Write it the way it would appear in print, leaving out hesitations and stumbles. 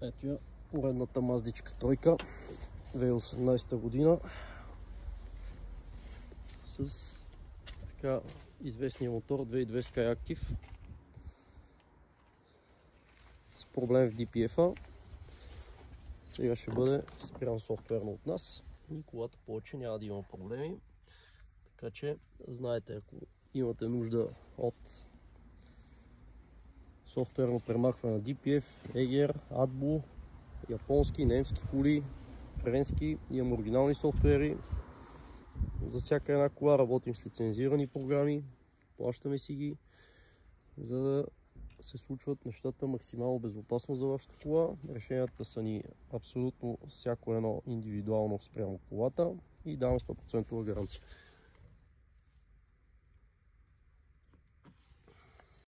Ето я, поредната маздичка тройка, 2018 година, с така известния мотор 2200 Skyactiv, с проблем в DPF-а. Сега ще бъде спрян софтуерно от нас и колата повече няма да има проблеми. Така че, знаете, ако имате нужда от софтуерно премахване на DPF, EGR, AdBlue, японски, немски коли, френски, имам оригинални софтуери. За всяка една кола работим с лицензирани програми, плащаме си ги, за да се случват нещата максимално безопасно за вашата кола. Решенията са ни абсолютно всяко едно индивидуално спрямо колата и даваме 100% гаранция.